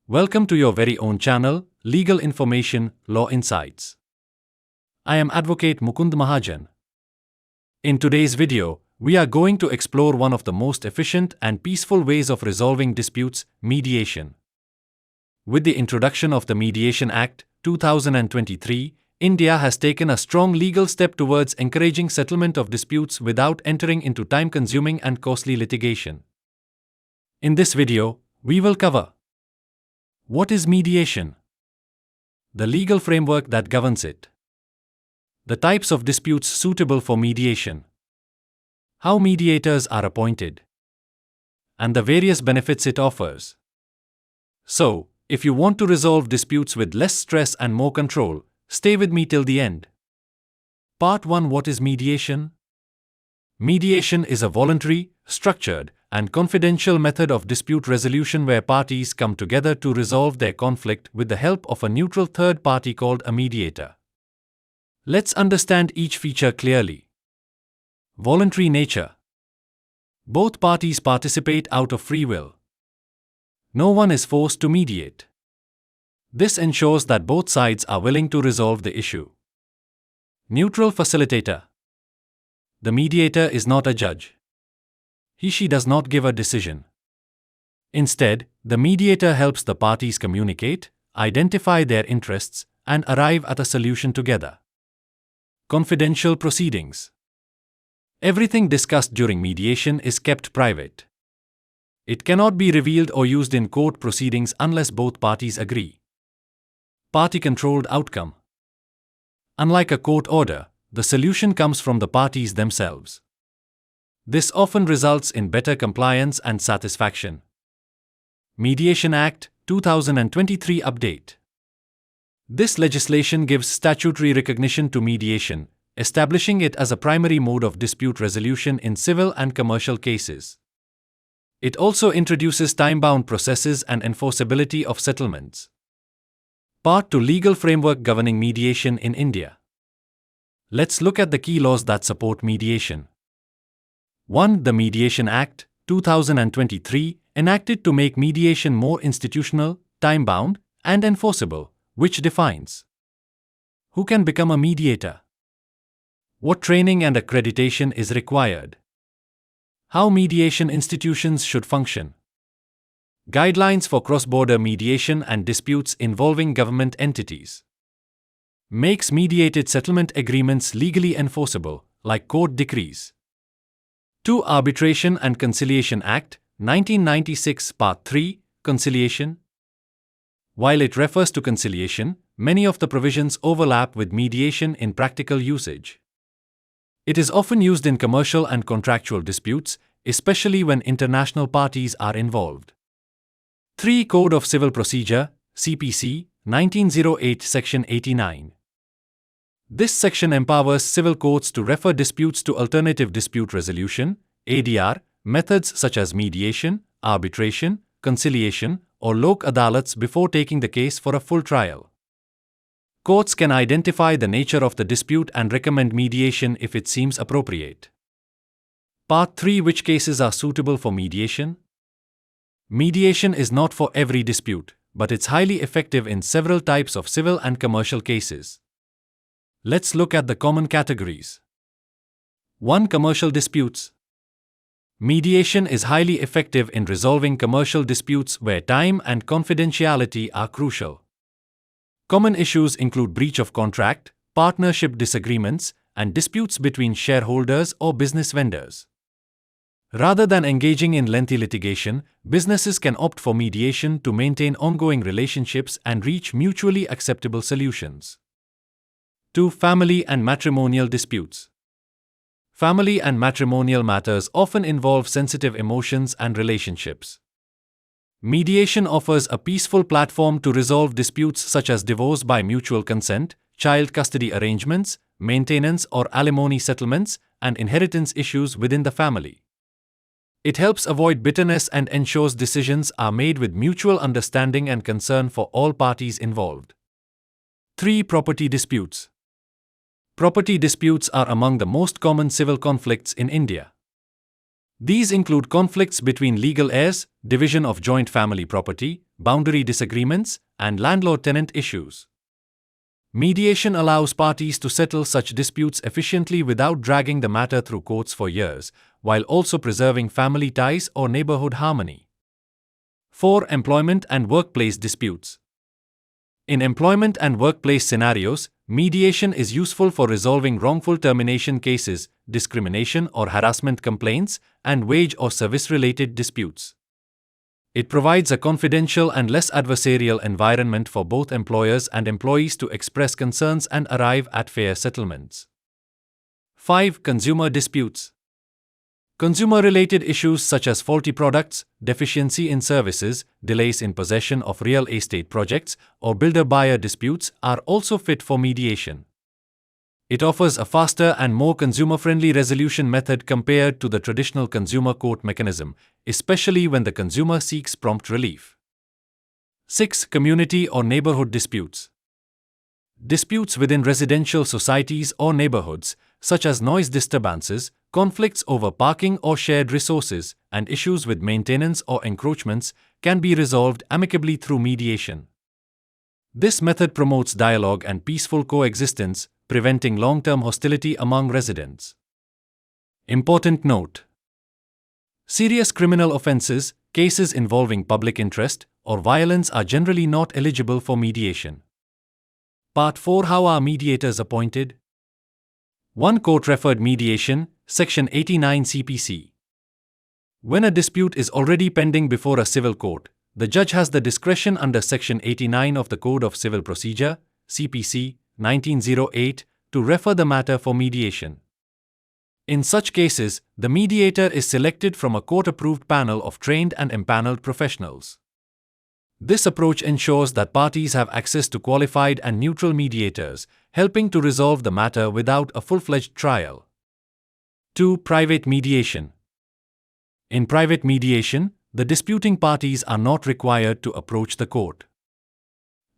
Welcome to your very own channel, Legal Information, Law Insights. I am Advocate Mukund Mahajan. In today's video, we are going to explore one of the most efficient and peaceful ways of resolving disputes, mediation. With the introduction of the Mediation Act, 2023, India has taken a strong legal step towards encouraging settlement of disputes without entering into time-consuming and costly litigation. In this video, we will cover: what is mediation? The legal framework that governs it. The types of disputes suitable for mediation. How mediators are appointed. And the various benefits it offers. So, if you want to resolve disputes with less stress and more control, stay with me till the end. Part 1. What is mediation? Mediation is a voluntary, structured, and confidential method of dispute resolution where parties come together to resolve their conflict with the help of a neutral third party called a mediator. Let's understand each feature clearly. Voluntary nature. Both parties participate out of free will. No one is forced to mediate. This ensures that both sides are willing to resolve the issue. Neutral facilitator. The mediator is not a judge. He/she does not give a decision. Instead, the mediator helps the parties communicate, identify their interests, and arrive at a solution together. Confidential proceedings. Everything discussed during mediation is kept private. It cannot be revealed or used in court proceedings unless both parties agree. Party-controlled outcome. Unlike a court order, the solution comes from the parties themselves. This often results in better compliance and satisfaction. Mediation Act, 2023 update. This legislation gives statutory recognition to mediation, establishing it as a primary mode of dispute resolution in civil and commercial cases. It also introduces time-bound processes and enforceability of settlements. Part 2. Legal framework governing mediation in India. Let's look at the key laws that support mediation. 1. The Mediation Act, 2023, enacted to make mediation more institutional, time-bound, and enforceable, which defines: who can become a mediator? What training and accreditation is required? How mediation institutions should function? Guidelines for cross-border mediation and disputes involving government entities. Makes mediated settlement agreements legally enforceable, like court decrees. 2. Arbitration and Conciliation Act, 1996, Part 3, Conciliation. While it refers to conciliation, many of the provisions overlap with mediation in practical usage. It is often used in commercial and contractual disputes, especially when international parties are involved. 3. Code of Civil Procedure, CPC, 1908, Section 89. This section empowers civil courts to refer disputes to alternative dispute resolution, ADR, methods such as mediation, arbitration, conciliation, or lok adalats before taking the case for a full trial. Courts can identify the nature of the dispute and recommend mediation if it seems appropriate. Part 3. Which cases are suitable for mediation? Mediation is not for every dispute, but it's highly effective in several types of civil and commercial cases. Let's look at the common categories. 1. Commercial disputes. Mediation is highly effective in resolving commercial disputes where time and confidentiality are crucial. Common issues include breach of contract, partnership disagreements, and disputes between shareholders or business vendors. Rather than engaging in lengthy litigation, businesses can opt for mediation to maintain ongoing relationships and reach mutually acceptable solutions. 2. Family and matrimonial disputes. Family and matrimonial matters often involve sensitive emotions and relationships. Mediation offers a peaceful platform to resolve disputes such as divorce by mutual consent, child custody arrangements, maintenance or alimony settlements, and inheritance issues within the family. It helps avoid bitterness and ensures decisions are made with mutual understanding and concern for all parties involved. 3. Property disputes. Property disputes are among the most common civil conflicts in India. These include conflicts between legal heirs, division of joint family property, boundary disagreements, and landlord-tenant issues. Mediation allows parties to settle such disputes efficiently without dragging the matter through courts for years, while also preserving family ties or neighborhood harmony. 4. Employment and workplace disputes. In employment and workplace scenarios, mediation is useful for resolving wrongful termination cases, discrimination or harassment complaints, and wage or service-related disputes. It provides a confidential and less adversarial environment for both employers and employees to express concerns and arrive at fair settlements. 5. Consumer disputes. Consumer-related issues such as faulty products, deficiency in services, delays in possession of real estate projects, or builder-buyer disputes are also fit for mediation. It offers a faster and more consumer-friendly resolution method compared to the traditional consumer court mechanism, especially when the consumer seeks prompt relief. 6. Community or neighborhood disputes. Disputes within residential societies or neighborhoods, such as noise disturbances, conflicts over parking or shared resources, and issues with maintenance or encroachments, can be resolved amicably through mediation. This method promotes dialogue and peaceful coexistence, preventing long-term hostility among residents. Important note: serious criminal offenses, cases involving public interest, or violence are generally not eligible for mediation. Part 4. How are mediators appointed? 1. Court-referred mediation, Section 89 CPC. When a dispute is already pending before a civil court, the judge has the discretion under Section 89 of the Code of Civil Procedure, CPC, 1908, to refer the matter for mediation. In such cases, the mediator is selected from a court-approved panel of trained and empaneled professionals. This approach ensures that parties have access to qualified and neutral mediators, helping to resolve the matter without a full-fledged trial. 2. Private mediation. In private mediation, the disputing parties are not required to approach the court.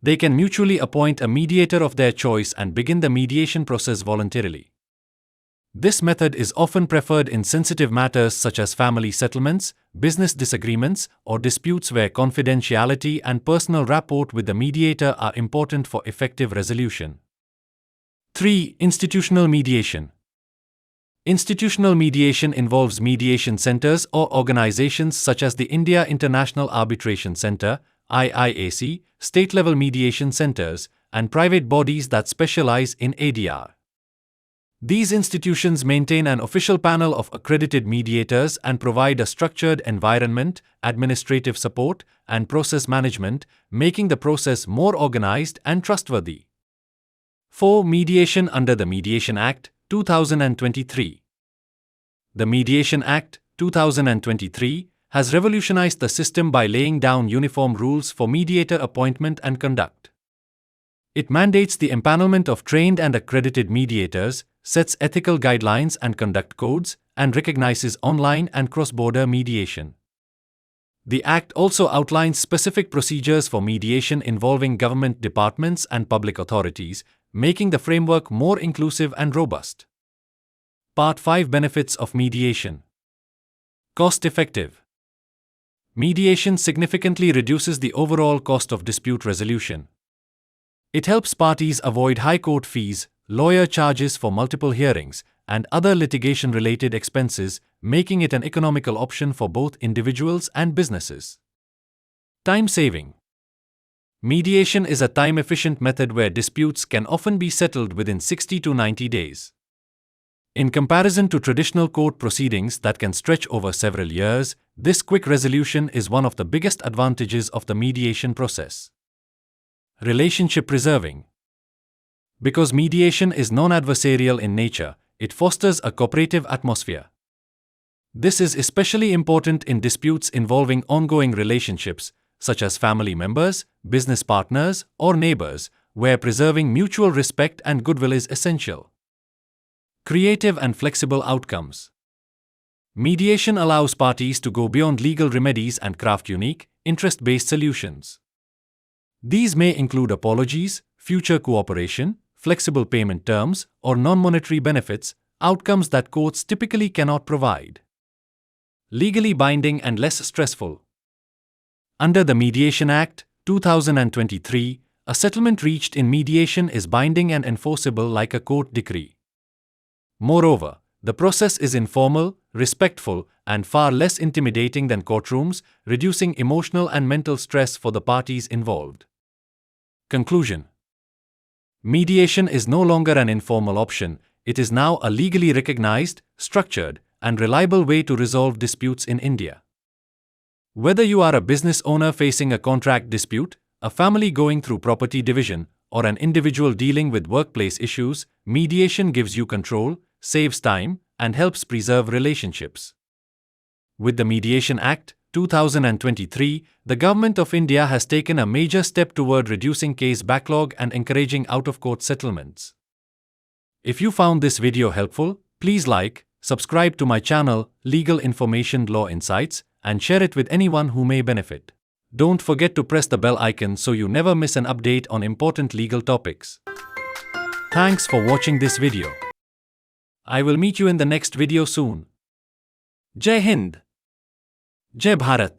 They can mutually appoint a mediator of their choice and begin the mediation process voluntarily. This method is often preferred in sensitive matters such as family settlements, business disagreements, or disputes where confidentiality and personal rapport with the mediator are important for effective resolution. 3. Institutional mediation. Institutional mediation involves mediation centers or organizations such as the India International Arbitration Center, IIAC, state-level mediation centers, and private bodies that specialize in ADR. These institutions maintain an official panel of accredited mediators and provide a structured environment, administrative support, and process management, making the process more organized and trustworthy. 4. Mediation under the Mediation Act, 2023. The Mediation Act, 2023, has revolutionized the system by laying down uniform rules for mediator appointment and conduct. It mandates the empanelment of trained and accredited mediators, sets ethical guidelines and conduct codes, and recognizes online and cross-border mediation. The Act also outlines specific procedures for mediation involving government departments and public authorities, making the framework more inclusive and robust. Part 5. Benefits of mediation. Cost-effective. Mediation significantly reduces the overall cost of dispute resolution. It helps parties avoid high court fees, lawyer charges for multiple hearings, and other litigation-related expenses, making it an economical option for both individuals and businesses. Time saving. Mediation is a time-efficient method where disputes can often be settled within 60 to 90 days. In comparison to traditional court proceedings that can stretch over several years, this quick resolution is one of the biggest advantages of the mediation process. Relationship preserving. Because mediation is non-adversarial in nature, it fosters a cooperative atmosphere. This is especially important in disputes involving ongoing relationships, such as family members, business partners, or neighbors, where preserving mutual respect and goodwill is essential. Creative and flexible outcomes. Mediation allows parties to go beyond legal remedies and craft unique, interest-based solutions. These may include apologies, future cooperation, flexible payment terms, or non-monetary benefits, outcomes that courts typically cannot provide. legally binding and less stressful. Under the Mediation Act, 2023, a settlement reached in mediation is binding and enforceable like a court decree. Moreover, the process is informal, respectful, and far less intimidating than courtrooms, reducing emotional and mental stress for the parties involved. Conclusion: mediation is no longer an informal option, it is now a legally recognized, structured, and reliable way to resolve disputes in India. Whether you are a business owner facing a contract dispute, a family going through property division, or an individual dealing with workplace issues, mediation gives you control, saves time, and helps preserve relationships. With the Mediation Act, 2023, the Government of India has taken a major step toward reducing case backlog and encouraging out-of-court settlements. If you found this video helpful, please like, subscribe to my channel, Legal Information Law Insights, and share it with anyone who may benefit. Don't forget to press the bell icon so you never miss an update on important legal topics. Thanks for watching this video. I will meet you in the next video soon. Jai Hind. Jai Bharat.